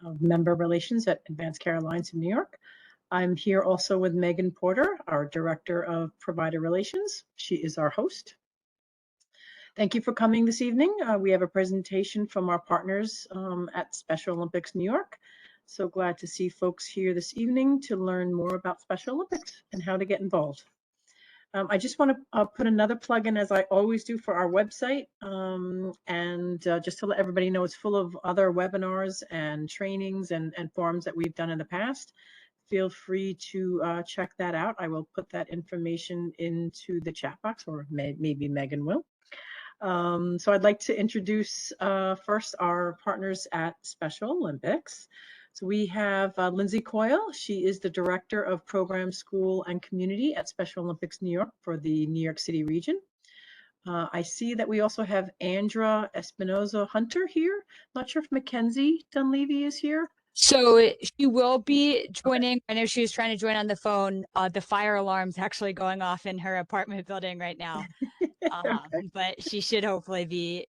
of Member Relations at Advanced Care Alliance in New York. I'm here also with Megan Porter, our Director of Provider Relations. She is our host. Thank you for coming this evening. We have a presentation from our partners at Special Olympics New York. So glad to see folks here this evening to learn more about Special Olympics and how to get involved. I just want to put another plug in, as I always do, for our website, and just to let everybody know, it's full of other webinars and trainings and forums that we've done in the past. Feel free to check that out. I will put that information into the chat box, or maybe Megan will. So I'd like to introduce first our partners at Special Olympics. So we have Lindsay Coyle. She is the Director of Program, School, and Community at Special Olympics New York for the New York City region. I see that we also have Andra Espinoza Hunter here. Not sure if Mackenzie Dunleavy is here. So she will be joining. I know she was trying to join on the phone. The fire alarm's actually going off in her apartment building right now. Okay. But she should hopefully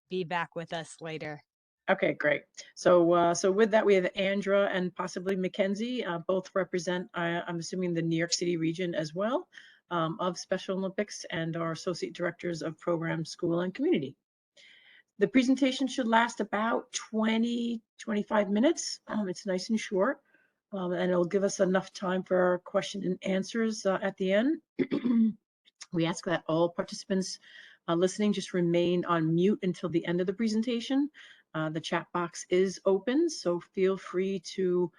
be back with us later. Okay, great. So so with that, we have Andra and possibly Mackenzie, both represent, I'm assuming, the New York City region as well, of Special Olympics, and are Associate Directors of Program, School, and Community. The presentation should last about 20-25 minutes. It's nice and short, and it'll give us enough time for question and answers at the end. We ask that all participants listening just remain on mute until the end of the presentation. The chat box is open, so feel free to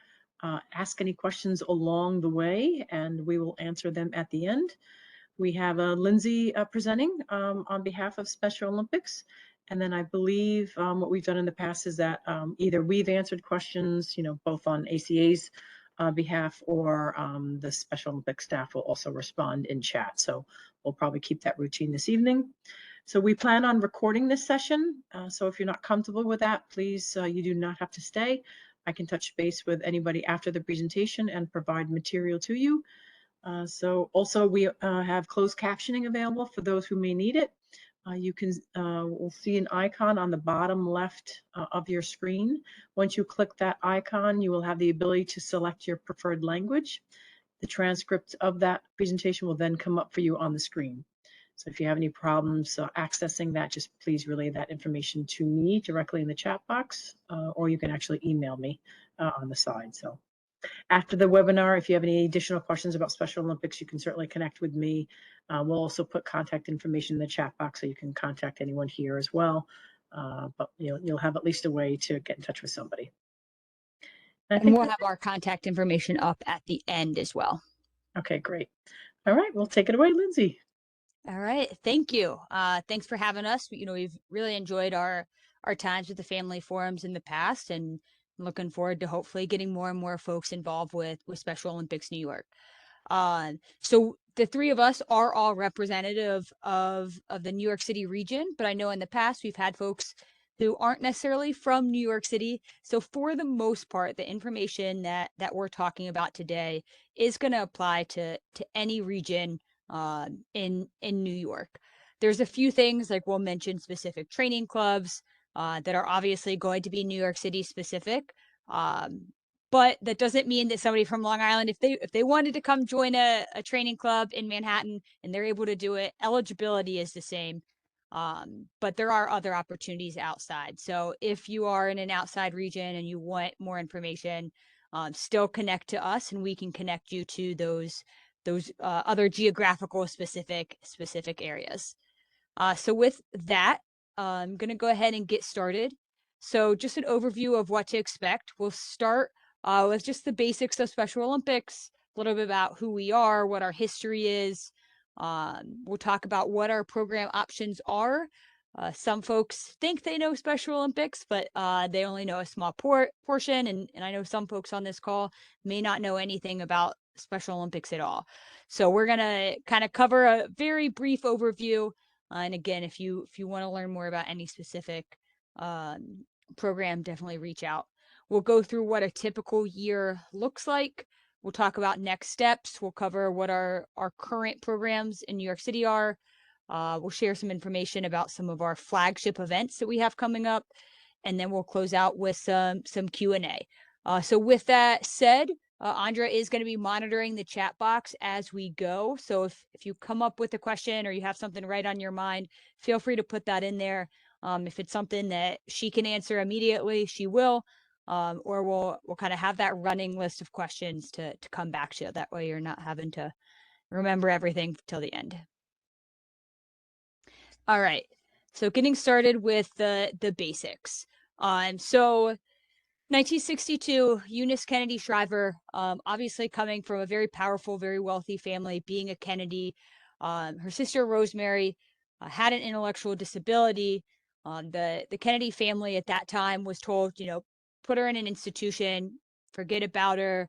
ask any questions along the way, and we will answer them at the end. We have Lindsay presenting on behalf of Special Olympics. And then I believe what we've done in the past is that either we've answered questions, both on ACA's behalf, or the Special Olympics staff will also respond in chat. So we'll probably keep that routine this evening. So we plan on recording this session. So if you're not comfortable with that, please, you do not have to stay. I can touch base with anybody after the presentation and provide material to you. So also we have closed captioning available for those who may need it. You can will see an icon on the bottom left of your screen. Once you click that icon, you will have the ability to select your preferred language. The transcript of that presentation will then come up for you on the screen. So if you have any problems accessing that, just please relay that information to me directly in the chat box, or you can actually email me on the side. So after the webinar, if you have any additional questions about Special Olympics, you can certainly connect with me. We'll also put contact information in the chat box so you can contact anyone here as well. But you'll have at least a way to get in touch with somebody. And we'll have our contact information up at the end as well. Okay, great. All right, we'll take it away, Lindsay. All right, thank you. Thanks for having us. We've really enjoyed our times with the family forums in the past, and looking forward to hopefully getting more and more folks involved with Special Olympics New York. So the three of us are all representative of the New York City region, but I know in the past we've had folks who aren't necessarily from New York City. So for the most part, the information that we're talking about today is going to apply to any region in New York. There's a few things, like we'll mention specific training clubs that are obviously going to be New York City specific. But that doesn't mean that somebody from Long Island, if they wanted to come join a training club in Manhattan and they're able to do it, eligibility is the same. But there are other opportunities outside. So if you are in an outside region and you want more information, still connect to us and we can connect you to those other geographical specific areas. So with that, I'm going to go ahead and get started. So just an overview of what to expect. We'll start with just the basics of Special Olympics, a little bit about who we are, what our history is. We'll talk about what our program options are. Some folks think they know Special Olympics, but they only know a small portion. And I know some folks on this call may not know anything about Special Olympics at all. So we're going to kind of cover a very brief overview. And again, if you want to learn more about any specific program, definitely reach out. We'll go through what a typical year looks like. We'll talk about next steps. We'll cover what our current programs in New York City are. We'll share some information about some of our flagship events that we have coming up. And then we'll close out with some Q&A. So with that said, Andra is going to be monitoring the chat box as we go. So if you come up with a question or you have something right on your mind, feel free to put that in there. If it's something that she can answer immediately, she will. Or we'll kind of have that running list of questions to come back to. That way you're not having to remember everything till the end. All right. So getting started with the basics. So 1962, Eunice Kennedy Shriver, obviously coming from a very powerful, very wealthy family, being a Kennedy. Her sister Rosemary had an intellectual disability. The Kennedy family at that time was told, put her in an institution, forget about her,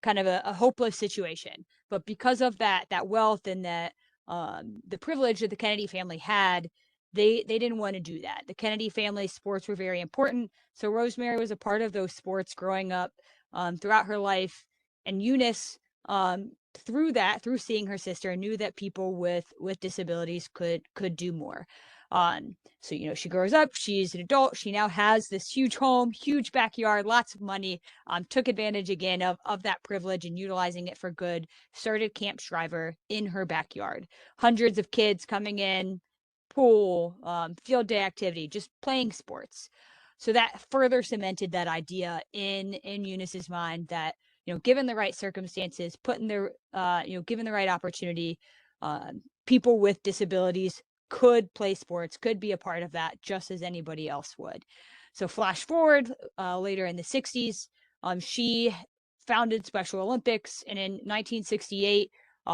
kind of a hopeless situation. But because of that wealth and that the privilege that the Kennedy family had, they didn't want to do that. The Kennedy family sports were very important. So Rosemary was a part of those sports growing up throughout her life. And Eunice, through seeing her sister, knew that people with disabilities could do more. So she grows up, she's an adult, she now has this huge home, huge backyard, lots of money, took advantage again of that privilege and utilizing it for good, started Camp Shriver in her backyard. Hundreds of kids coming in, pool, field day activity, just playing sports. So that further cemented that idea in Eunice's mind that, given the right circumstances, given the right opportunity, people with disabilities could play sports, could be a part of that just as anybody else would. So flash forward later in the 60s, she founded Special Olympics, and in 1968,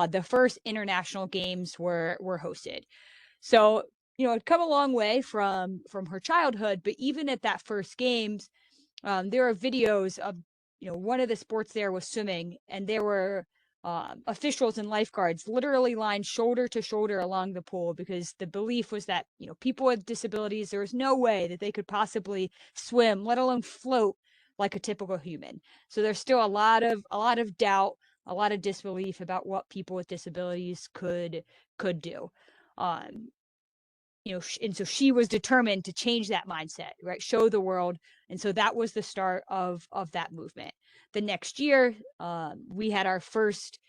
the first international games were hosted. So, it'd come a long way from her childhood, but even at that first games, there are videos of, one of the sports there was swimming, and there were officials and lifeguards literally lined shoulder to shoulder along the pool because the belief was that, people with disabilities, there was no way that they could possibly swim, let alone float like a typical human. So there's still a lot of doubt, a lot of disbelief about what people with disabilities could do. And so she was determined to change that mindset, right? Show the world. And so that was the start of that movement. The next year, we had our first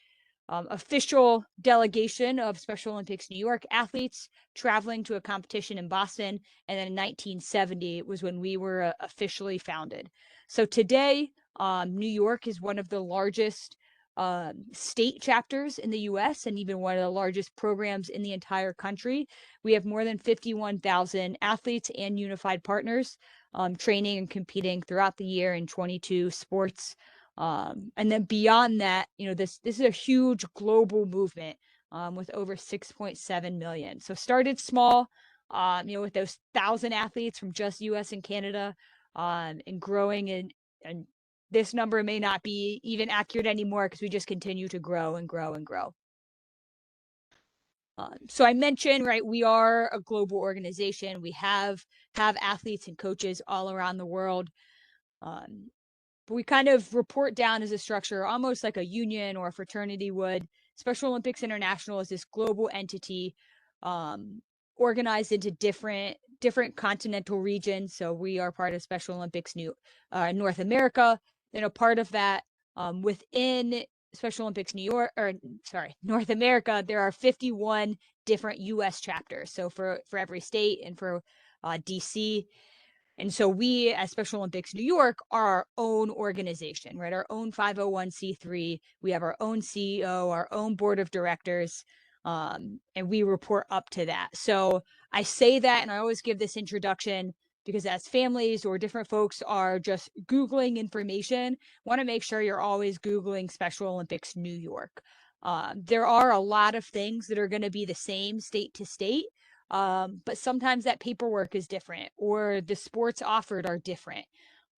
official delegation of Special Olympics New York athletes traveling to a competition in Boston. And then in 1970 was when we were officially founded. So today, New York is one of the largest state chapters in the US and even one of the largest programs in the entire country. We have more than 51,000 athletes and unified partners training and competing throughout the year in 22 sports. And then beyond that, this is a huge global movement with over 6.7 million. So started small, with those 1,000 athletes from just US and Canada, and growing, and this number may not be even accurate anymore because we just continue to grow and grow and grow. So I mentioned, right, we are a global organization. We have athletes and coaches all around the world. But we kind of report down as a structure, almost like a union or a fraternity would. Special Olympics International is this global entity organized into different continental regions. So we are part of Special Olympics North America. Then a part of that within Special Olympics North America, there are 51 different U.S. chapters. So for every state and for DC. And so we, as Special Olympics New York, are our own organization, right? Our own 501c3. We have our own CEO, our own board of directors, and we report up to that. So I say that, and I always give this introduction because as families or different folks are just Googling information, want to make sure you're always Googling Special Olympics New York. There are a lot of things that are going to be the same state to state. But sometimes that paperwork is different or the sports offered are different.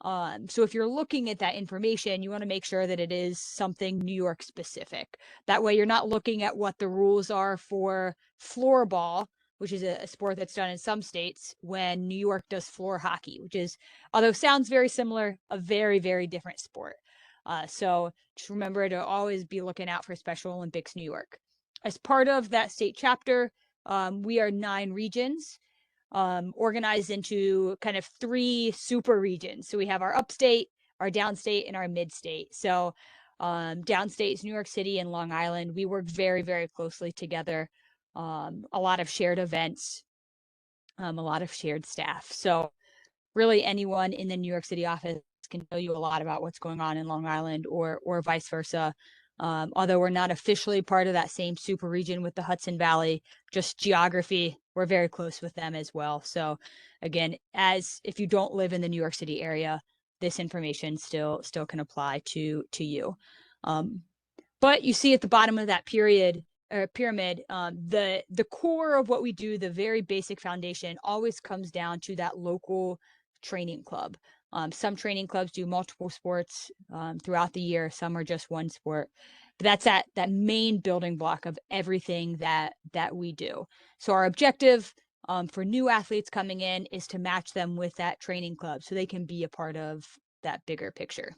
So if you're looking at that information, you want to make sure that it is something New York specific. That way you're not looking at what the rules are for floorball, which is a sport that's done in some states, when New York does floor hockey, which is, although sounds very similar, a very, very different sport. So just remember to always be looking out for Special Olympics New York. As part of that state chapter, we are 9 regions organized into kind of 3 super regions. So we have our upstate, our downstate and our mid-state. So downstate is New York City and Long Island. We work very, very closely together. A lot of shared events, a lot of shared staff. So really anyone in the New York City office can tell you a lot about what's going on in Long Island or vice versa. Although we're not officially part of that same super region with the Hudson Valley, just geography, we're very close with them as well. So again, as if you don't live in the New York City area, this information still can apply to you. But you see at the bottom of that pyramid, the core of what we do, the very basic foundation, always comes down to that local training club. Some training clubs do multiple sports throughout the year. Some are just one sport. But that's that main building block of everything that we do. So our objective for new athletes coming in is to match them with that training club so they can be a part of that bigger picture.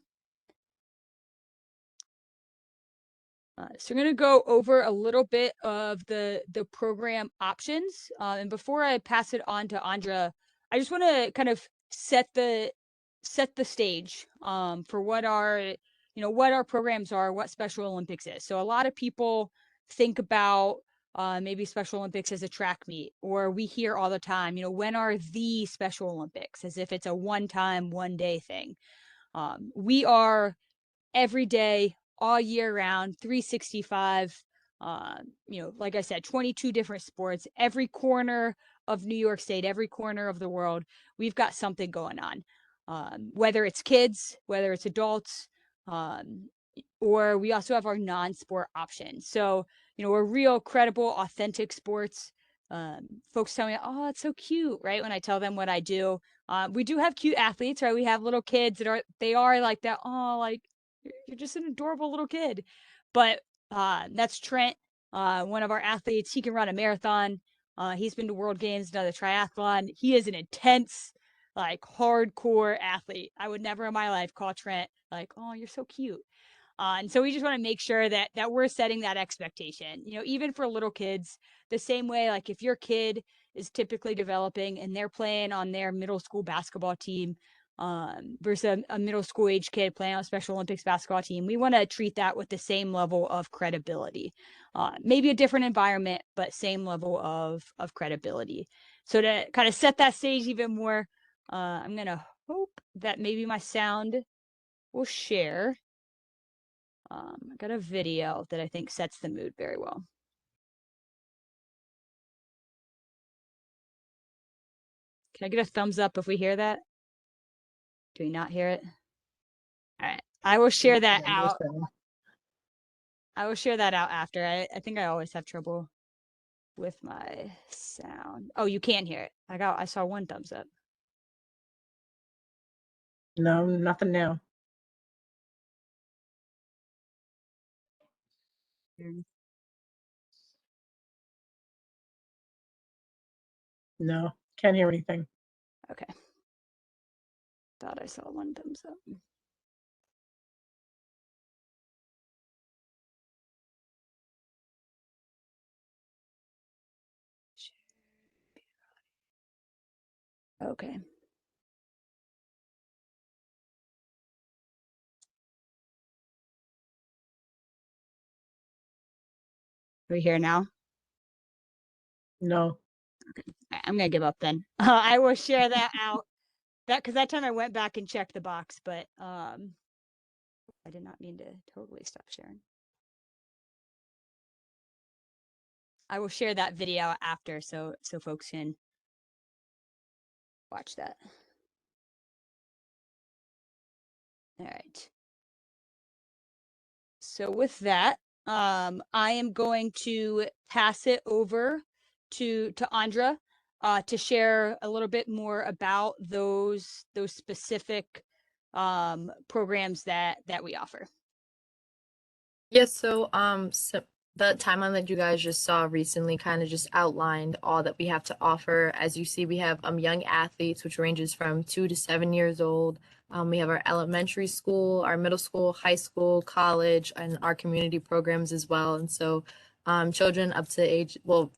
So we're going to go over a little bit of the program options. And before I pass it on to Andra, I just want to kind of set the stage for what our programs are, what Special Olympics is. So a lot of people think about maybe Special Olympics as a track meet, or we hear all the time, when are the Special Olympics, as if it's a one-time, one-day thing. We are every day, all year round, 365. Like I said, 22 different sports, every corner of New York State, every corner of the world, we've got something going on. Whether it's kids, whether it's adults, or we also have our non-sport options. So, we're real, credible, authentic sports. Folks tell me, oh, it's so cute, right? When I tell them what I do. We do have cute athletes, right? We have little kids that are like that. Oh, like, you're just an adorable little kid. But that's Trent, one of our athletes. He can run a marathon. He's been to World Games, done the triathlon. He is an intense, like, hardcore athlete. I would never in my life call Trent like, oh, you're so cute. And so we just want to make sure that we're setting that expectation, even for little kids, the same way, like if your kid is typically developing and they're playing on their middle school basketball team, versus a middle school age kid playing on a Special Olympics basketball team, we want to treat that with the same level of credibility. Maybe a different environment, but same level of credibility. So to kind of set that stage even more, I'm going to hope that maybe my sound will share. I got a video that I think sets the mood very well. Can I get a thumbs up if we hear that? Do we not hear it? All right. I will share that out. I will share that out after. I think I always have trouble with my sound. Oh, you can't hear it. I saw one thumbs up. No, nothing now. No, can't hear anything. Okay. Thought I saw one thumbs up. Okay. Are we here now? No. Okay. I'm gonna give up then. I will share that out. Because that time I went back and checked the box, but I did not mean to totally stop sharing. I will share that video after so folks can watch that. All right. So with that, I am going to pass it over to Andra to share a little bit more about those specific programs that we offer. Yes, so the timeline that you guys just saw recently kind of just outlined all that we have to offer. As you see, we have young athletes, which ranges from 2 to 7 years old. We have our elementary school, our middle school, high school, college, and our community programs as well. And so children up to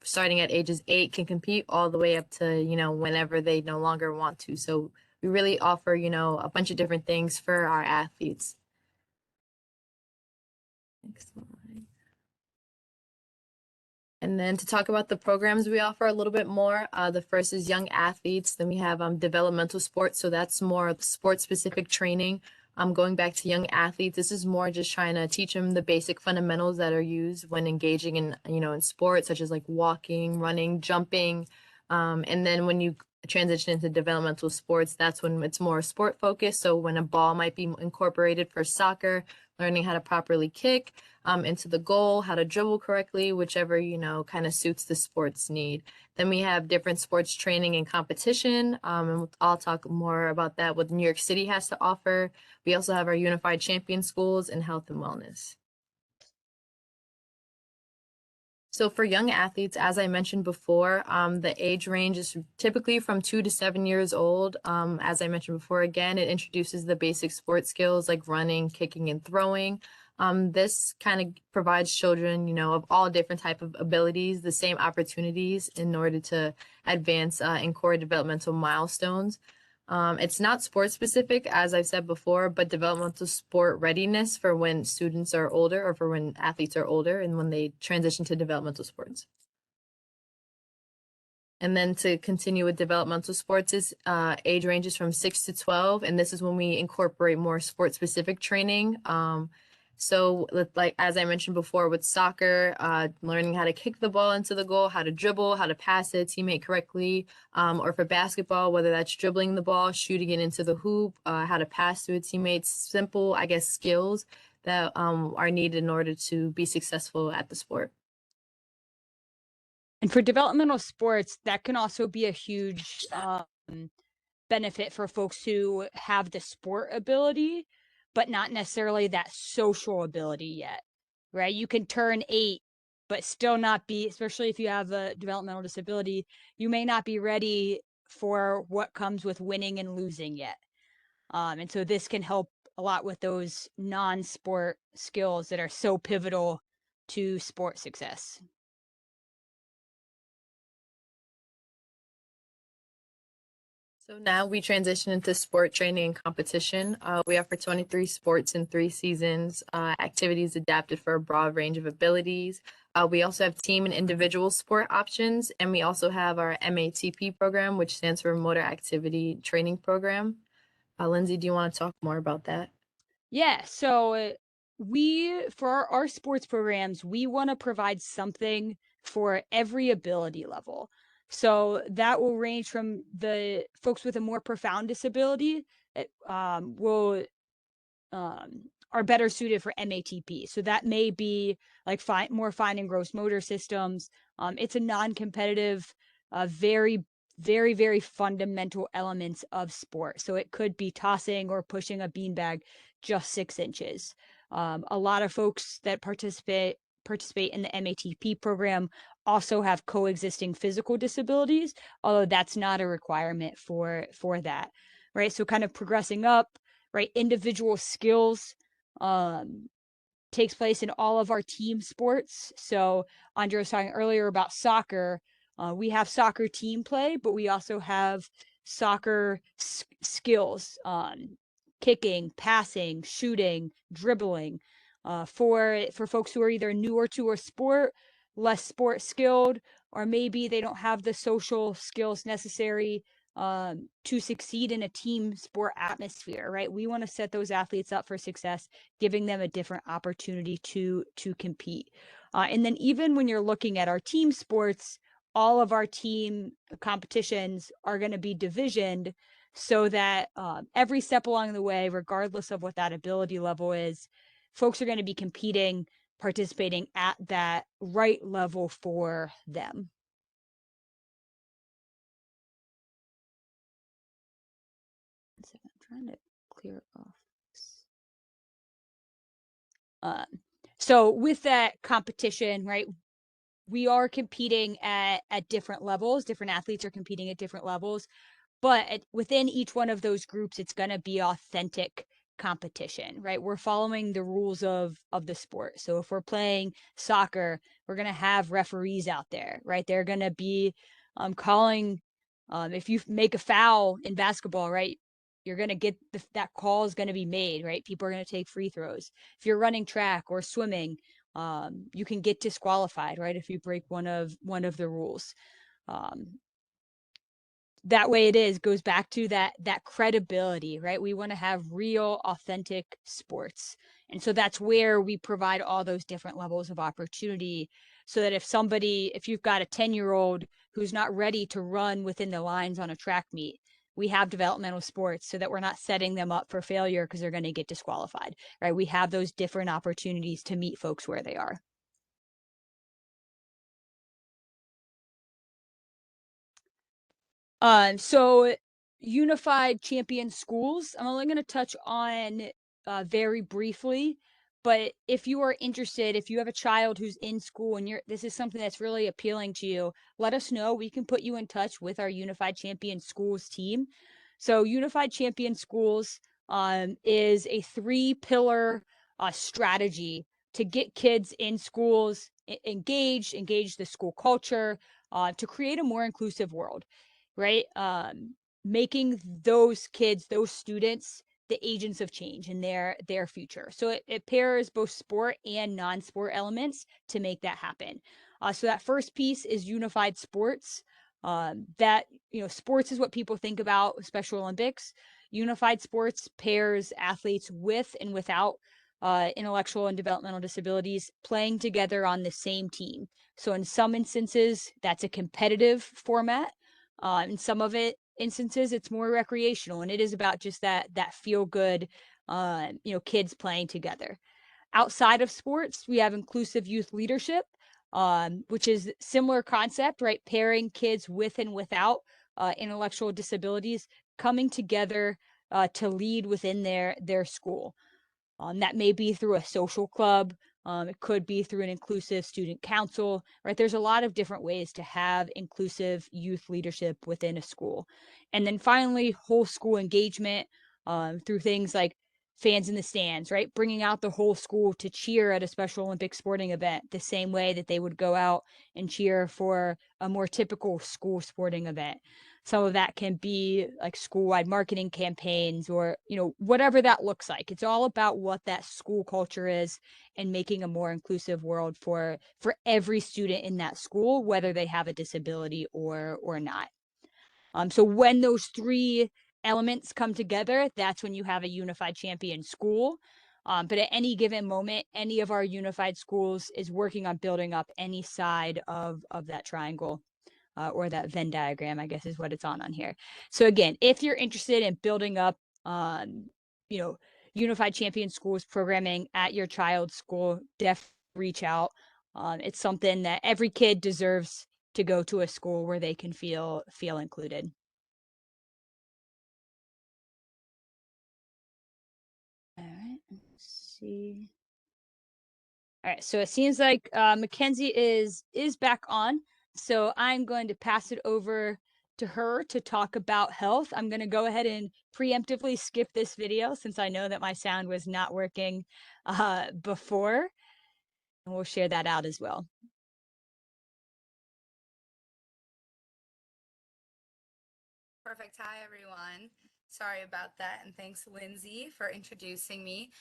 starting at ages 8 can compete all the way up to, whenever they no longer want to. So we we really offer, you know, a bunch of different things for our athletes. Next slide. And then to talk about the programs we offer a little bit more, the first is young athletes. Then we have developmental sports. So that's more sport specific training. Going back to young athletes, this is more just trying to teach them the basic fundamentals that are used when engaging in, you know, in sports, such as like walking, running, jumping. And then when you transition into developmental sports, that's when it's more sport focused. So when a ball might be incorporated for soccer, learning how to properly kick into the goal, how to dribble correctly, whichever, you know, kind of suits the sports need. Then we have different sports training and competition. And I'll talk more about that, what New York City has to offer. We also have our unified champion schools and health and wellness. So for young athletes, as I mentioned before, the age range is typically from 2 to 7 years old. As I mentioned before, again, it introduces the basic sports skills like running, kicking, and throwing. This kind of provides children, you know, of all different type of abilities, the same opportunities in order to advance in core developmental milestones. It's not sport specific, as I've said before, but developmental sport readiness for when students are older or for when athletes are older and when they transition to developmental sports. And then to continue with developmental sports is age ranges from 6 to 12. And this is when we incorporate more sport specific training. So like, as I mentioned before with soccer, learning how to kick the ball into the goal, how to dribble, how to pass a teammate correctly, or for basketball, whether that's dribbling the ball, shooting it into the hoop, how to pass to a teammate, simple, I guess, skills that are needed in order to be successful at the sport. And for developmental sports, that can also be a huge benefit for folks who have the sport ability, but not necessarily that social ability yet, right? You can turn 8, but still not be, especially if you have a developmental disability, you may not be ready for what comes with winning and losing yet. And so this can help a lot with those non-sport skills that are so pivotal to sport success. So now we transition into sport training and competition. We offer 23 sports in 3 seasons, activities adapted for a broad range of abilities. We also have team and individual sport options, and we also have our MATP program, which stands for Motor Activity Training Program. Lindsay, do you want to talk more about that? Yeah, so for our sports programs, we want to provide something for every ability level. So that will range from the folks with a more profound disability will are better suited for MATP. So that may be like more fine and gross motor systems. It's a non-competitive, very, very, very fundamental elements of sport. So it could be tossing or pushing a beanbag just 6 inches. A lot of folks that participate in the MATP program also have coexisting physical disabilities, although that's not a requirement for that, right? So kind of progressing up, right? Individual skills takes place in all of our team sports. So Andre was talking earlier about soccer. We have soccer team play, but we also have soccer skills, kicking, passing, shooting, dribbling. For folks who are either newer to a sport, less sport skilled, or maybe they don't have the social skills necessary to succeed in a team sport atmosphere, right? We want to set those athletes up for success, giving them a different opportunity to compete. And then even when you're looking at our team sports, all of our team competitions are going to be divisioned so that every step along the way, regardless of what that ability level is, folks are going to be competing, participating at that right level for them. I'm trying to clear off. So with that competition, right, we are competing at different levels. Different athletes are competing at different levels, but within each one of those groups, it's going to be authentic competition, right? We're following the rules of the sport. So if we're playing soccer, we're going to have referees out there, right? They're going to be calling if you make a foul in basketball, right? You're going to get that call is going to be made, right? People are going to take free throws. If you're running track or swimming, you can get disqualified, right? If you break one of the rules. That way it goes back to that credibility, right? We want to have real, authentic sports. And so that's where we provide all those different levels of opportunity so that if you've got a 10-year-old who's not ready to run within the lines on a track meet, we have developmental sports so that we're not setting them up for failure because they're going to get disqualified, right? We have those different opportunities to meet folks where they are. So Unified Champion Schools, I'm only going to touch on very briefly, but if you are interested, if you have a child who's in school and this is something that's really appealing to you, let us know. We can put you in touch with our Unified Champion Schools team. So Unified Champion Schools is a 3-pillar strategy to get kids in schools engage the school culture, to create a more inclusive world, right? Making those kids, those students, the agents of change in their future. So it pairs both sport and non-sport elements to make that happen. So that first piece is unified sports. That, sports is what people think about Special Olympics. Unified sports pairs athletes with and without intellectual and developmental disabilities playing together on the same team. So in some instances, that's a competitive format. In some of instances, it's more recreational, and it is about just that feel good, kids playing together. Outside of sports, we have inclusive youth leadership, which is similar concept, right? Pairing kids with and without intellectual disabilities coming together to lead within their school. That may be through a social club. It could be through an inclusive student council, right? There's a lot of different ways to have inclusive youth leadership within a school. And then finally, whole school engagement through things like fans in the stands, right? Bringing out the whole school to cheer at a Special Olympics sporting event the same way that they would go out and cheer for a more typical school sporting event. Some of that can be like school-wide marketing campaigns or, whatever that looks like. It's all about what that school culture is and making a more inclusive world for every student in that school, whether they have a disability or not. So when those 3 elements come together, that's when you have a unified champion school. But at any given moment, any of our unified schools is working on building up any side of that triangle. Or that Venn diagram, I guess is what it's on here. So again, if you're interested in building up, Unified Champion Schools programming at your child's school, definitely reach out. It's something that every kid deserves to go to a school where they can feel included. All right, let's see. All right, so it seems like Mackenzie is back on. So I'm going to pass it over to her to talk about health. I'm going to go ahead and preemptively skip this video since I know that my sound was not working before. And we'll share that out as well. Perfect. Hi, everyone. Sorry about that. And thanks, Lindsay, for introducing me.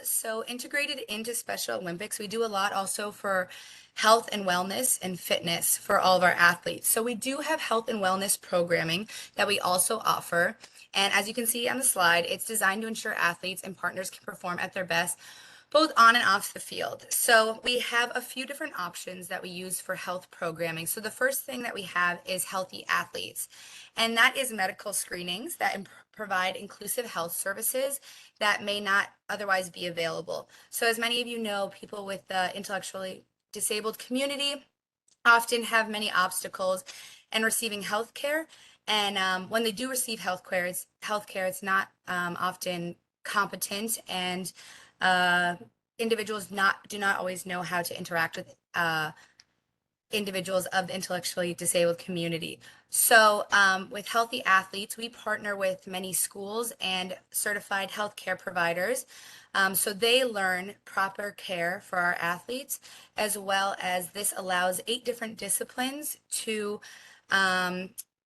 So integrated into Special Olympics, we do a lot also for health and wellness and fitness for all of our athletes. So we do have health and wellness programming that we also offer. And as you can see on the slide, it's designed to ensure athletes and partners can perform at their best both on and off the field. So we have a few different options that we use for health programming. So the first thing that we have is Healthy Athletes, and that is medical screenings that provide inclusive health services that may not otherwise be available. So as many of you know, people with the intellectually disabled community often have many obstacles in receiving health care. And when they do receive health care, it's not often competent, and individuals do not always know how to interact with individuals of the intellectually disabled community. So with Healthy Athletes, we partner with many schools and certified healthcare providers. So they learn proper care for our athletes, as well as this allows 8 different disciplines to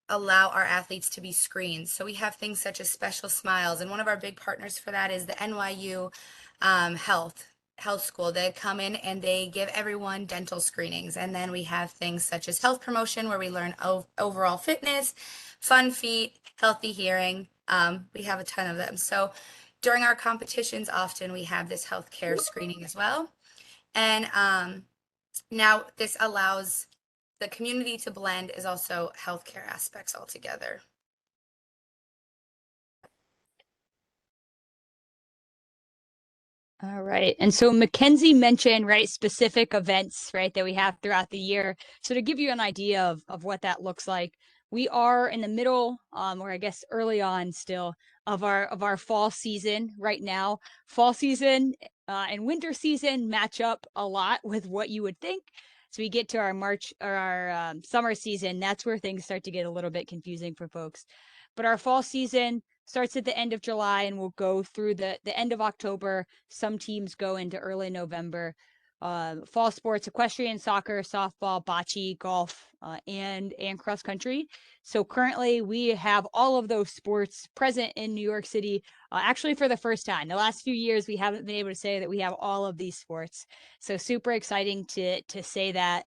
allow our athletes to be screened. So we have things such as Special Smiles, and one of our big partners for that is the NYU Health School. They come in and they give everyone dental screenings. And then we have things such as Health Promotion, where we learn overall fitness, fun feet, healthy hearing. We have a ton of them. So during our competitions, often we have this healthcare screening as well. And now this allows the community to blend is also healthcare aspects altogether. All right. And so Mackenzie mentioned, right, specific events, right, that we have throughout the year. So to give you an idea of what that looks like, we are in the middle, or I guess early on still, of our fall season right now. Fall season and winter season match up a lot with what you would think. So we get to our March or our summer season, that's where things start to get a little bit confusing for folks. But our fall season starts at the end of July and will go through the end of October. Some teams go into early November. Fall sports, equestrian, soccer, softball, bocce, golf, and cross country. So currently we have all of those sports present in New York City, actually for the first time. The last few years, we haven't been able to say that we have all of these sports. So super exciting to say that.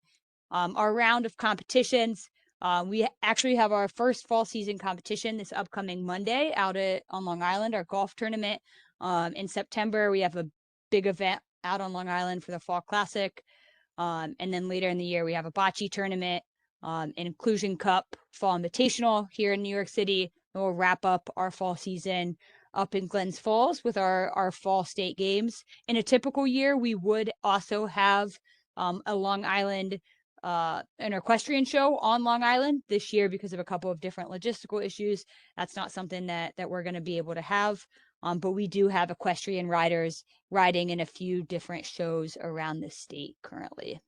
Our round of competitions, we actually have our first fall season competition this upcoming Monday out on Long Island, our golf tournament. In September, we have a big event out on Long Island for the Fall Classic. And then later in the year, we have a bocce tournament, an Inclusion Cup Fall Invitational here in New York City. And we'll wrap up our fall season up in Glens Falls with our fall state games. In a typical year, we would also have a Long Island an equestrian show on Long Island. This year, because of a couple of different logistical issues, that's not something that we're going to be able to have. But we do have equestrian riders riding in a few different shows around the state currently.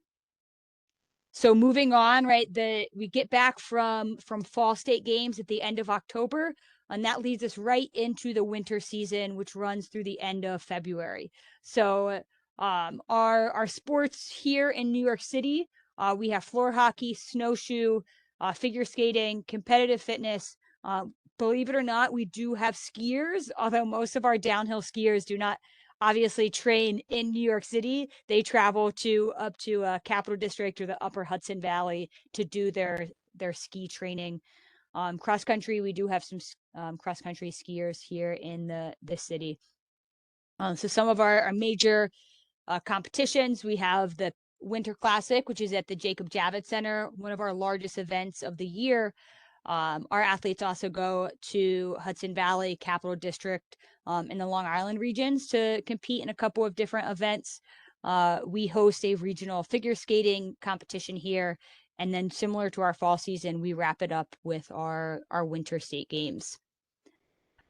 So moving on, right, we get back from fall state games at the end of October, and that leads us right into the winter season, which runs through the end of February. So our sports here in New York City, we have floor hockey, snowshoe, figure skating, competitive fitness. Believe it or not, we do have skiers, although most of our downhill skiers do not obviously train in New York City. They travel up to Capital District or the Upper Hudson Valley to do their ski training. Cross country, we do have some cross country skiers here in the city. So some of our major competitions, we have the Winter Classic, which is at the Jacob Javits Center, one of our largest events of the year. Our athletes also go to Hudson Valley, Capital District, in the Long Island regions to compete in a couple of different events. We host a regional figure skating competition here. And then similar to our fall season, we wrap it up with our winter state games.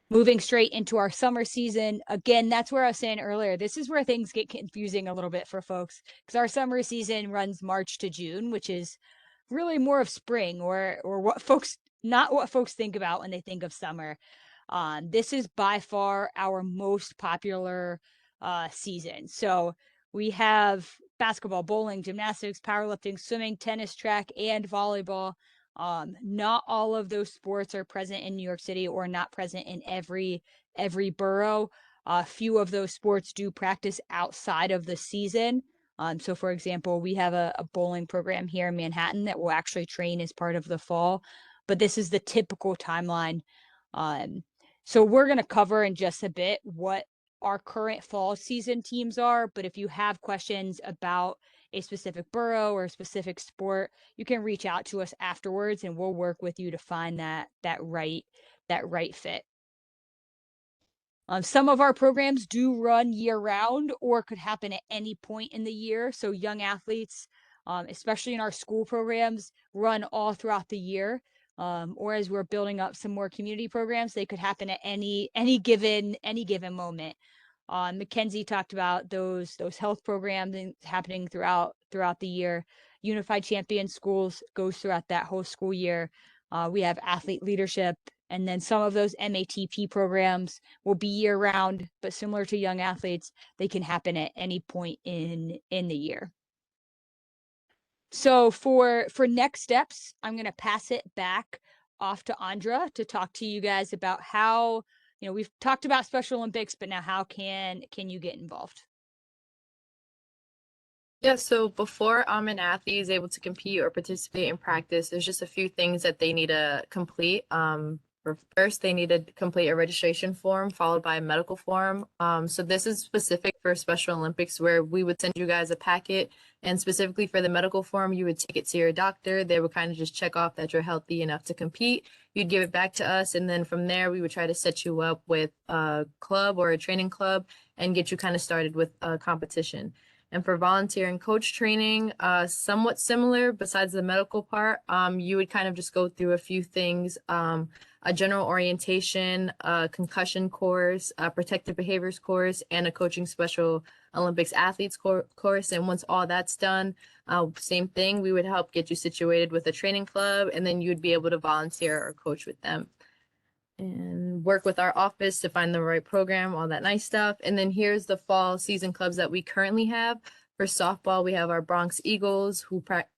Moving straight into our summer season, again, that's where I was saying earlier, this is where things get confusing a little bit for folks, because our summer season runs March to June, which is really more of spring or not what folks think about when they think of summer. This is by far our most popular season. So we have basketball, bowling, gymnastics, powerlifting, swimming, tennis, track, and volleyball. Not all of those sports are present in New York City or not present in every borough. A few of those sports do practice outside of the season. So for example, we have a bowling program here in Manhattan that will actually train as part of the fall, but this is the typical timeline. So we're going to cover in just a bit what our current fall season teams are, but if you have questions about a specific borough or a specific sport, you can reach out to us afterwards and we'll work with you to find that right fit. Some of our programs do run year round or could happen at any point in the year. So young athletes, especially in our school programs, run all throughout the year. Or as we're building up some more community programs, they could happen at any given moment. Mackenzie talked about those health programs happening throughout the year. Unified Champion Schools goes throughout that whole school year. We have athlete leadership, and then some of those MATP programs will be year round, but similar to young athletes, they can happen at any point in the year. So for next steps, I'm going to pass it back off to Andra to talk to you guys about how, we've talked about Special Olympics, but now how can you get involved? Yeah, so before an athlete is able to compete or participate in practice, there's just a few things that they need to complete. First, they need to complete a registration form followed by a medical form. So this is specific for Special Olympics, where we would send you guys a packet, and specifically for the medical form, you would take it to your doctor. They would kind of just check off that you're healthy enough to compete. You'd give it back to us, and then from there, we would try to set you up with a club or a training club and get you kind of started with a competition. And for volunteer and coach training, somewhat similar besides the medical part, you would kind of just go through a few things, a general orientation, a concussion course, a protective behaviors course, and a coaching Special Olympics athletes course. And once all that's done, same thing, we would help get you situated with a training club, and then you'd be able to volunteer or coach with them and work with our office to find the right program, all that nice stuff. And then here's the fall season clubs that we currently have. For softball, we have our Bronx Eagles,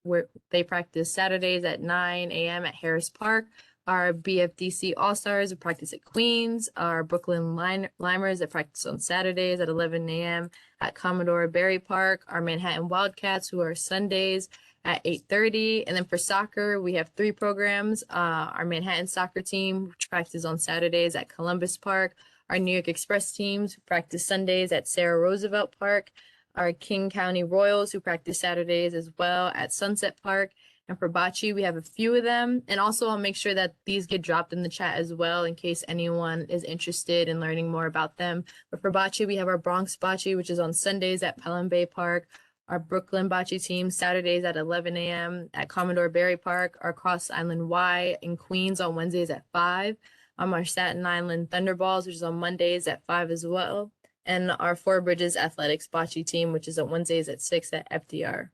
where they practice Saturdays at 9 a.m. at Harris Park. Our BFDC All-Stars practice at Queens. Our Brooklyn Limers that practice on Saturdays at 11 a.m. at Commodore Barry Park. Our Manhattan Wildcats, who are Sundays at 8:30. And then for soccer, we have 3 programs. Our Manhattan soccer team, which practices on Saturdays at Columbus Park. Our New York Express teams, who practice Sundays at Sarah Roosevelt Park. Our King County Royals, who practice Saturdays as well at Sunset Park. And for bocce, we have a few of them. And also, I'll make sure that these get dropped in the chat as well in case anyone is interested in learning more about them. But for bocce, we have our Bronx Bocce, which is on Sundays at Pelham Bay Park. Our Brooklyn Bocce team, Saturdays at 11 a.m. at Commodore Barry Park. Our Cross Island Y in Queens on Wednesdays at 5. Our Staten Island Thunderballs, which is on Mondays at 5 as well. And our Four Bridges Athletics Bocce team, which is on Wednesdays at 6 at FDR.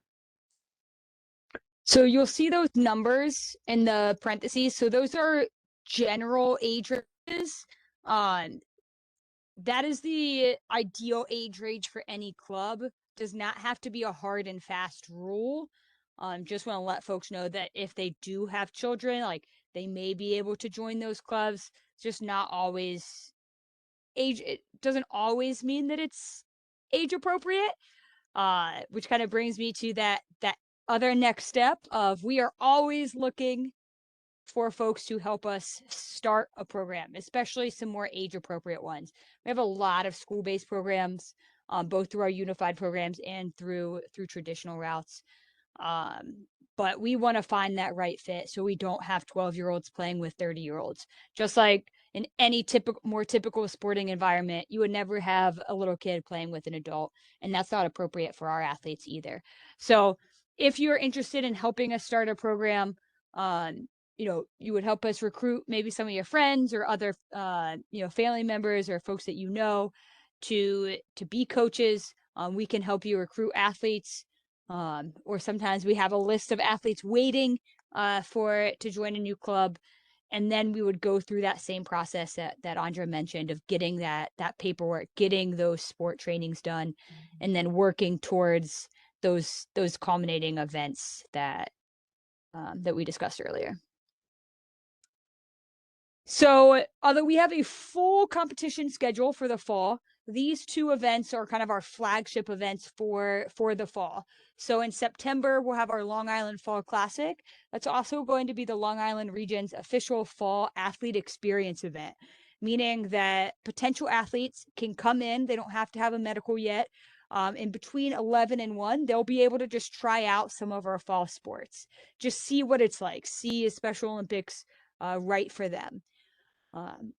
So you'll see those numbers in the parentheses. So those are general age ranges. That is the ideal age range for any club. Does not have to be a hard and fast rule. Just want to let folks know that if they do have children, like they may be able to join those clubs. It's just not always age. It doesn't always mean that it's age appropriate. Which kind of brings me to that other next step of we are always looking for folks to help us start a program, especially some more age appropriate ones. We have a lot of school-based programs, both through our unified programs and through traditional routes. But we want to find that right fit so we don't have 12-year-olds playing with 30-year-olds. Just like in any more typical sporting environment, you would never have a little kid playing with an adult, and that's not appropriate for our athletes either. So if you're interested in helping us start a program, you would help us recruit maybe some of your friends or other, family members or folks that you know to be coaches. We can help you recruit athletes. Or sometimes we have a list of athletes waiting to join a new club. And then we would go through that same process that Andra mentioned of getting that paperwork, getting those sport trainings done, and then working towards those culminating events that we discussed earlier. So although we have a full competition schedule for the fall, these 2 events are kind of our flagship events for the fall. So in September, we'll have our Long Island Fall Classic. That's also going to be the Long Island region's official fall athlete experience event, meaning that potential athletes can come in. They don't have to have a medical yet. In between 11 and 1, they'll be able to just try out some of our fall sports, just see what it's like, see a Special Olympics right for them.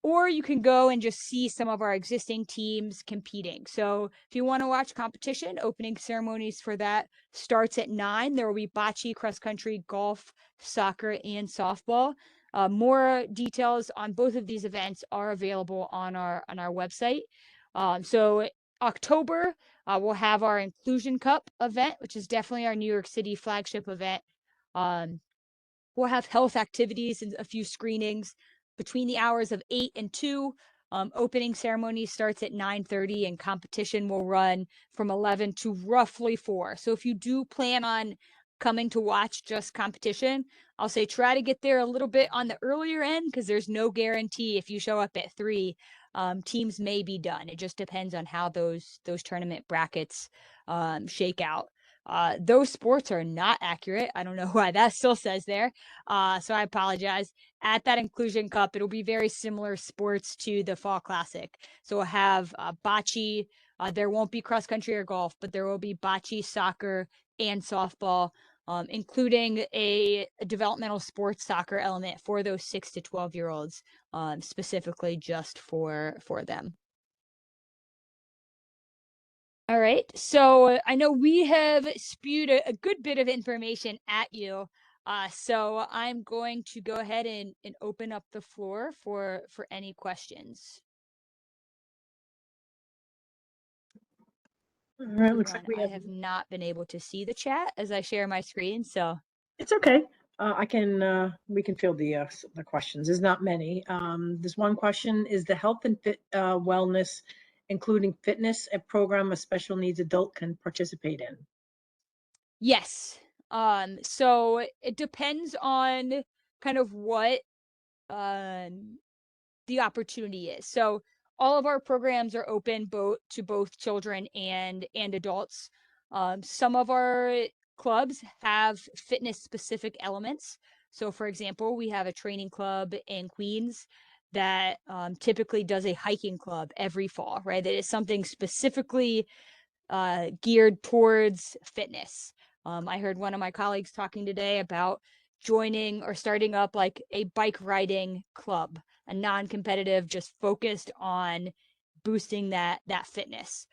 Or you can go and just see some of our existing teams competing. So if you want to watch competition, opening ceremonies for that starts at 9. There will be bocce, cross country, golf, soccer, and softball. More details on both of these events are available on our website. So October, we'll have our Inclusion Cup event, which is definitely our New York City flagship event. We'll have health activities and a few screenings between the hours of 8 and 2. Opening ceremony starts at 9:30 and competition will run from 11 to roughly 4. So if you do plan on coming to watch just competition, I'll say try to get there a little bit on the earlier end because there's no guarantee if you show up at 3, teams may be done. It just depends on how those tournament brackets shake out. Those sports are not accurate. I don't know why that still says there. So I apologize. At that Inclusion Cup, it'll be very similar sports to the Fall Classic. So we'll have bocce. There won't be cross country or golf, but there will be bocce, soccer, and softball, including a developmental sports soccer element for those 6 to 12-year-olds, specifically just for them. All right. So I know we have spewed a good bit of information at you. So I'm going to go ahead and open up the floor for any questions. All right, looks like we I have not been able to see the chat as I share my screen, so It's okay. We can field the questions. There's not many. There's one question: is the health and wellness, including fitness, a program a special needs adult can participate in? yes. So it depends on kind of what the opportunity is. So all of our programs are open to both children and adults. Some of our clubs have fitness specific elements. So for example, we have a training club in Queens that typically does a hiking club every fall, right? That is something specifically geared towards fitness. I heard one of my colleagues talking today about joining or starting up like a bike riding club, a non-competitive, just focused on boosting that fitness.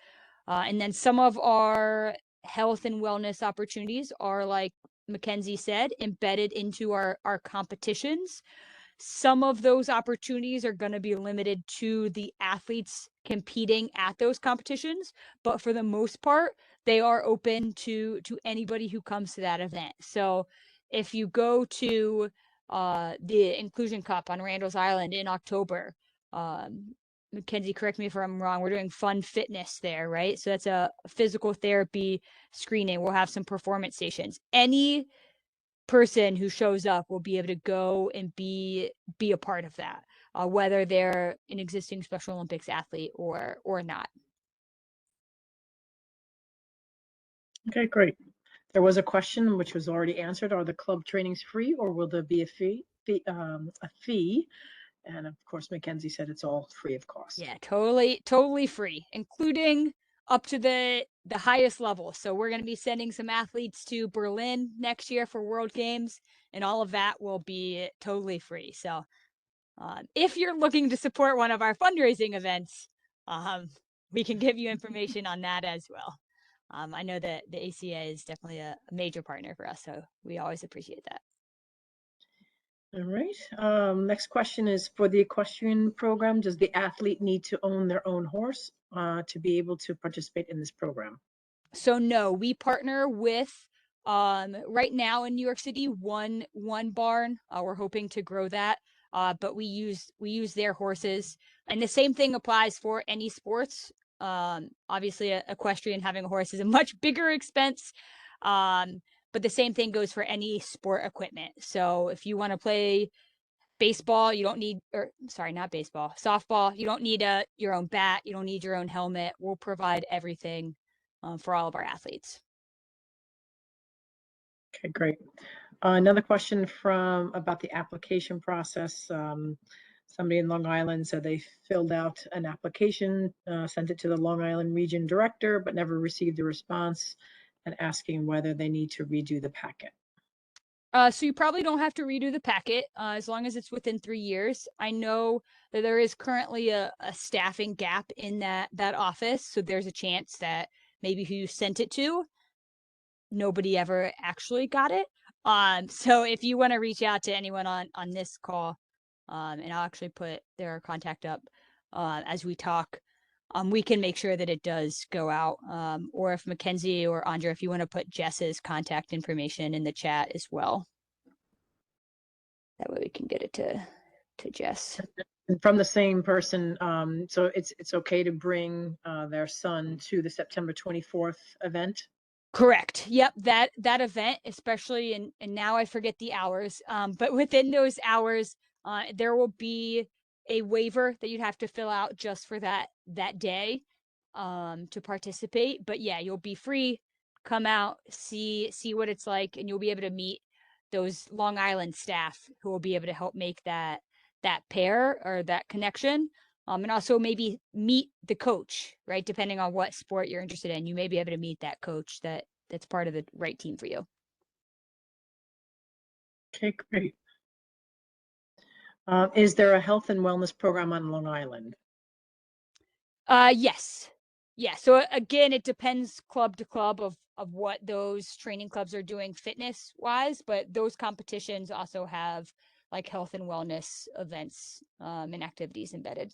And then some of our health and wellness opportunities are, like Mackenzie said, embedded into our competitions. Some of those opportunities are going to be limited to the athletes competing at those competitions, but for the most part, they are open to anybody who comes to that event. So if you go to the Inclusion Cup on Randall's Island in October, Mackenzie, correct me if I'm wrong, we're doing fun fitness there, right? So that's a physical therapy screening. We'll have some performance stations. Any person who shows up will be able to go and be a part of that, whether they're an existing Special Olympics athlete or not. Okay, great. There was a question which was already answered. Are the club trainings free or will there be a fee? And of course, Mackenzie said it's all free of cost. Yeah, totally free, including up to the highest level. So we're going to be sending some athletes to Berlin next year for World Games, and all of that will be totally free. So if you're looking to support one of our fundraising events, we can give you information on that as well. I know that the ACA is definitely a major partner for us, so we always appreciate that. All right. Next question is, for the equestrian program, does the athlete need to own their own horse to be able to participate in this program? So no, we partner with right now in New York City one barn. We're hoping to grow that, but we use their horses, and the same thing applies for any sports. Obviously, equestrian, having a horse is a much bigger expense, but the same thing goes for any sport equipment. So if you want to play baseball, you don't need, or sorry, not baseball, softball, you don't need your own bat, you don't need your own helmet. We'll provide everything for all of our athletes. Okay, great. Another question about the application process. Somebody in Long Island said they filled out an application, sent it to the Long Island Region Director, but never received a response, and asking whether they need to redo the packet. So you probably don't have to redo the packet as long as it's within 3 years. I know that there is currently a staffing gap in that office, so there's a chance that maybe who you sent it to, nobody ever actually got it. So if you want to reach out to anyone on this call, and I'll actually put their contact up as we talk, we can make sure that it does go out. Or if Mackenzie or Andrea, if you want to put Jess's contact information in the chat as well, that way we can get it to Jess. And from the same person, so it's okay to bring their son to the September 24th event? Correct. Yep. That event, especially and now I forget the hours. But within those hours, there will be a waiver that you'd have to fill out just for that day, to participate. But yeah, you'll be free. Come out, see what it's like, and you'll be able to meet those Long Island staff who will be able to help make that pair or that connection. And also maybe meet the coach, right? Depending on what sport you're interested in, you may be able to meet that coach that's part of the right team for you. Okay, great. Is there a health and wellness program on Long Island? Yes. Yeah. So again, it depends club to club of what those training clubs are doing fitness wise, but those competitions also have like health and wellness events and activities embedded.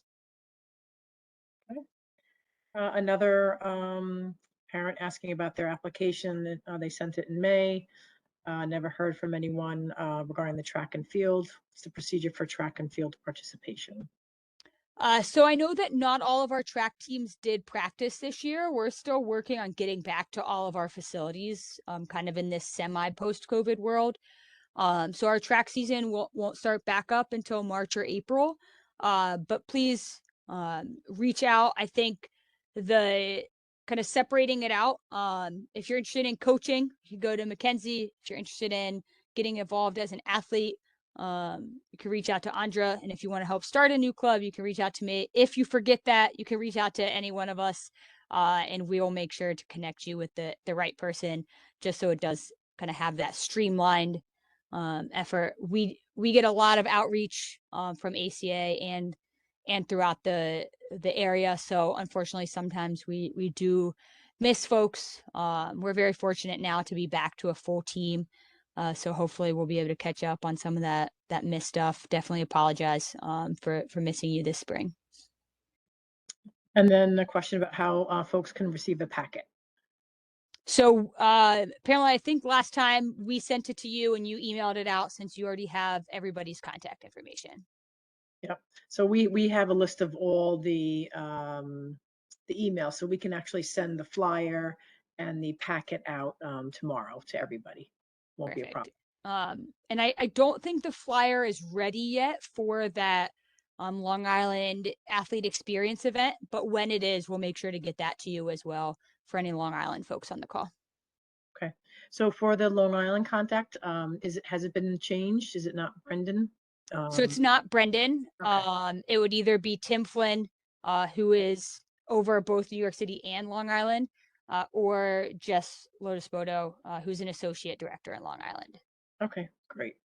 Another parent asking about their application. They sent it in May. Never heard from anyone regarding the track and field. What's the procedure for track and field participation? So I know that not all of our track teams did practice this year. We're still working on getting back to all of our facilities, kind of in this semi post-COVID world. So our track season won't start back up until March or April. But please reach out. I think the kind of separating it out. If you're interested in coaching, you go to Mackenzie. If you're interested in getting involved as an athlete, you can reach out to Andra. And if you want to help start a new club, you can reach out to me. If you forget that, you can reach out to any one of us, and we will make sure to connect you with the right person, just so it does kind of have that streamlined effort. We get a lot of outreach from ACA and throughout the area. So unfortunately, sometimes we do miss folks. We're very fortunate now to be back to a full team. So hopefully we'll be able to catch up on some of that missed stuff. Definitely apologize for missing you this spring. And then a question about how folks can receive the packet. So apparently, I think last time we sent it to you and you emailed it out, since you already have everybody's contact information. Yep. So we have a list of all the emails, so we can actually send the flyer and the packet out tomorrow to everybody. Won't be a Perfect. problem. And I don't think the flyer is ready yet for that Long Island Athlete Experience event, but when it is, we'll make sure to get that to you as well for any Long Island folks on the call. Okay. So for the Long Island contact, has it been changed? Is it not Brendan? So it's not Brendan. Okay. It would either be Tim Flynn, who is over both New York City and Long Island, or Jess Lotusbodo, who's an associate director in Long Island. Okay, great.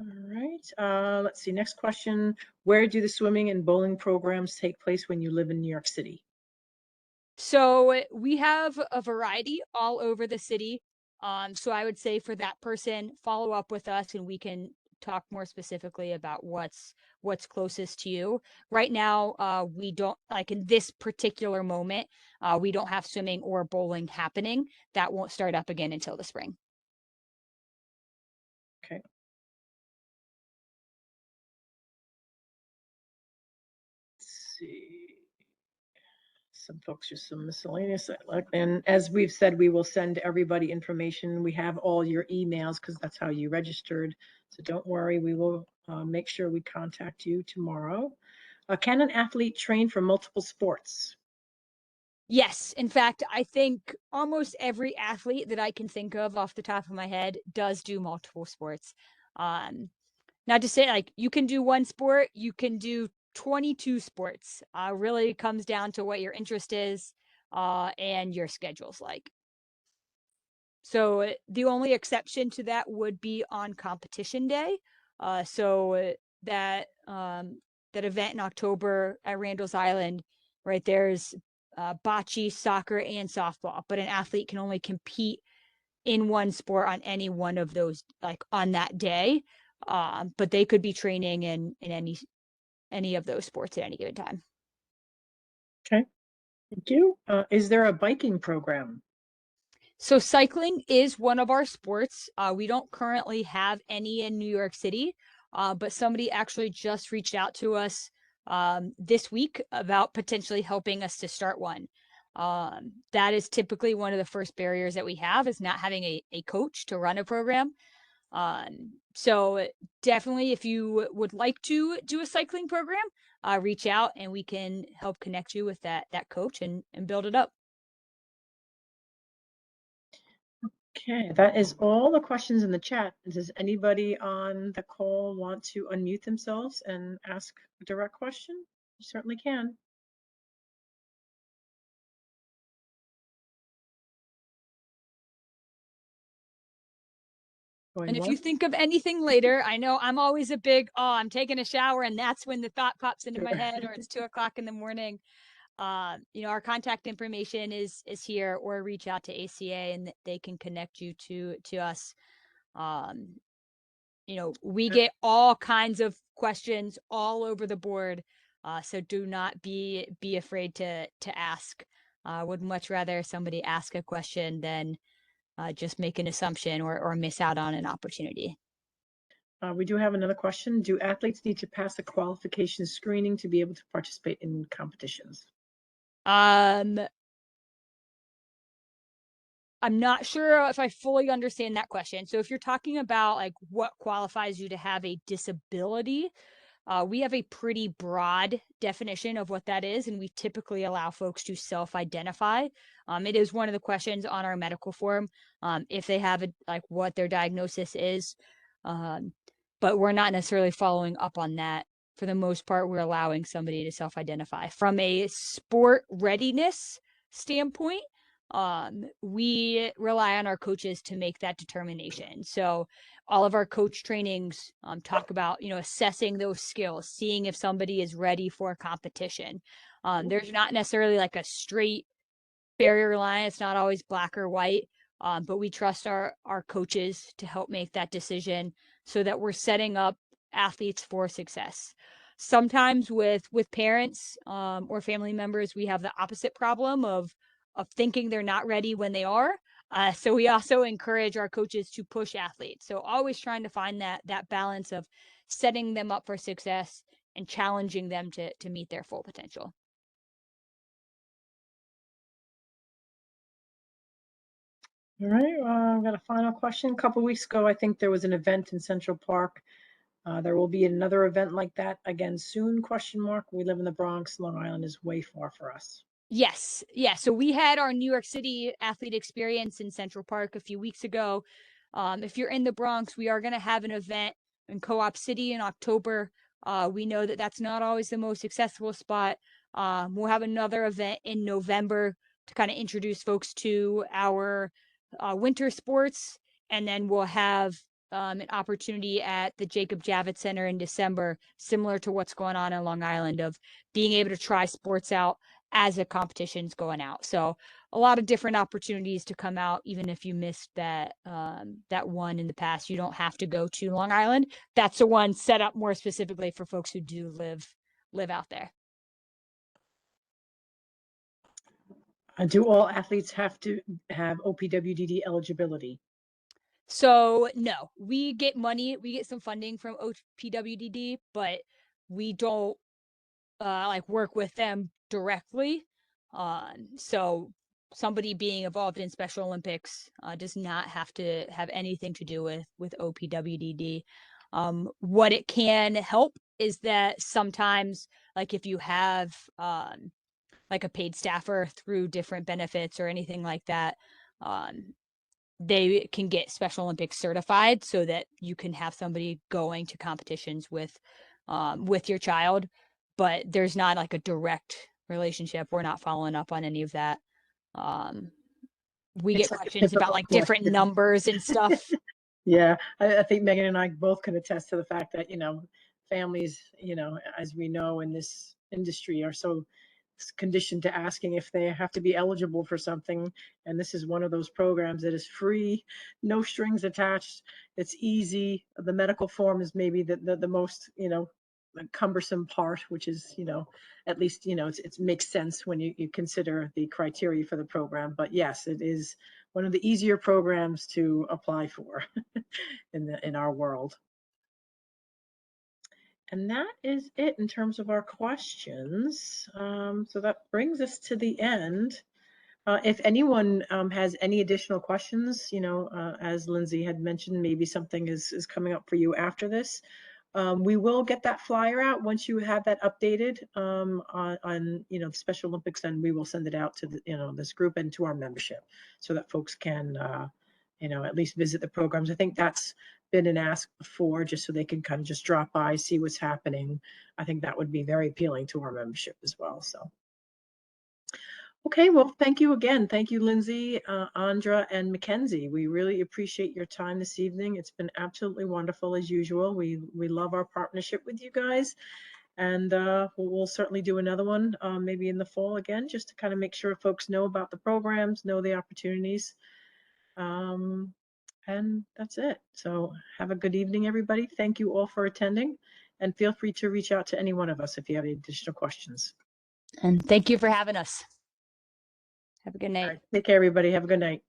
All right. Let's see. Next question. Where do the swimming and bowling programs take place when you live in New York City? So we have a variety all over the city. So I would say for that person, follow up with us and we can talk more specifically about what's closest to you. Right now, we don't, like in this particular moment, we don't have swimming or bowling happening. That won't start up again until the spring. Okay. Let's see. Some folks, just some miscellaneous. And as we've said, we will send everybody information. We have all your emails because that's how you registered. So don't worry, we will make sure we contact you tomorrow. Can an athlete train for multiple sports? Yes. In fact, I think almost every athlete that I can think of off the top of my head does do multiple sports. Not to say like you can do one sport, you can do 22 sports. Really comes down to what your interest is and your schedule's like. So the only exception to that would be on competition day. That that event in October at Randall's Island, right? There's bocce, soccer, and softball, but an athlete can only compete in one sport on any one of those, like on that day. But they could be training in any of those sports at any given time. Okay, thank you. Is there a biking program? So cycling is one of our sports. We don't currently have any in New York City, but somebody actually just reached out to us this week about potentially helping us to start one. That is typically one of the first barriers that we have, is not having a coach to run a program. So definitely, if you would like to do a cycling program, reach out and we can help connect you with that coach and build it up. Okay, that is all the questions in the chat. Does anybody on the call want to unmute themselves and ask a direct question? You certainly can. Going And if you once. think of anything later, I know I'm always a big, oh, I'm taking a shower, and that's when the thought pops into my head, or it's 2 o'clock in the morning. Our contact information is here, or reach out to ACA and they can connect you to us. Um, we get all kinds of questions all over the board. So do not be afraid to ask. Would much rather somebody ask a question than just make an assumption or miss out on an opportunity. We do have another question. Do athletes need to pass the qualification screening to be able to participate in competitions? I'm not sure if I fully understand that question. So if you're talking about like what qualifies you to have a disability, we have a pretty broad definition of what that is, and we typically allow folks to self-identify. It is one of the questions on our medical form, if they have like what their diagnosis is, but we're not necessarily following up on that. For the most part, we're allowing somebody to self-identify. From a sport readiness standpoint, we rely on our coaches to make that determination. So all of our coach trainings talk about, assessing those skills, seeing if somebody is ready for a competition. There's not necessarily like a straight barrier line. It's not always black or white, but we trust our coaches to help make that decision so that we're setting up athletes for success. Sometimes with parents or family members, we have the opposite problem of thinking they're not ready when they are. So we also encourage our coaches to push athletes. So always trying to find that balance of setting them up for success and challenging them to meet their full potential. All right, I've got a final question. A couple weeks ago, I think there was an event in Central Park. There will be another event like that again soon, question mark. We live in the Bronx. Long Island is way far for us. Yes. Yeah. So we had our New York City athlete experience in Central Park a few weeks ago. If you're in the Bronx, we are going to have an event in Co-op City in October. We know that that's not always the most accessible spot. We'll have another event in November to kind of introduce folks to our winter sports. And then we'll have an opportunity at the Jacob Javits Center in December, similar to what's going on in Long Island, of being able to try sports out as a competition's going out. So a lot of different opportunities to come out, even if you missed that one in the past. You don't have to go to Long Island. That's the one set up more specifically for folks who do live out there. Do all athletes have to have OPWDD eligibility? So no, we get money, we get some funding from OPWDD, but we don't like work with them directly. So somebody being involved in Special Olympics does not have to have anything to do with OPWDD. What it can help is that sometimes, like if you have like a paid staffer through different benefits or anything like that, they can get Special Olympics certified so that you can have somebody going to competitions with your child. But there's not like a direct relationship. We're not following up on any of that. We It's get like a questions about typical like different question. numbers and stuff. Yeah, I think Megan and I both can attest to the fact that, families, as we know in this industry, are so conditioned to asking if they have to be eligible for something. And this is one of those programs that is free, no strings attached. It's easy. The medical form is maybe the most, cumbersome part, which is, at least, it makes sense when you consider the criteria for the program. But yes, it is one of the easier programs to apply for in our world. And that is it in terms of our questions. So that brings us to the end. If anyone has any additional questions, as Lindsay had mentioned, maybe something is coming up for you after this. We will get that flyer out once you have that updated on the Special Olympics, and we will send it out to this group and to our membership so that folks can at least visit the programs. I think that's been an ask before, just so they can kind of just drop by, see what's happening. I think that would be very appealing to our membership as well. So. Okay, well, thank you again. Thank you, Lindsay, Andra, and Mackenzie. We really appreciate your time this evening. It's been absolutely wonderful as usual. We love our partnership with you guys, and we'll certainly do another one maybe in the fall again, just to kind of make sure folks know about the programs, know the opportunities. And that's it. So have a good evening, everybody. Thank you all for attending, and feel free to reach out to any one of us if you have any additional questions. And thank you for having us. Have a good night. All right, take care, everybody. Have a good night.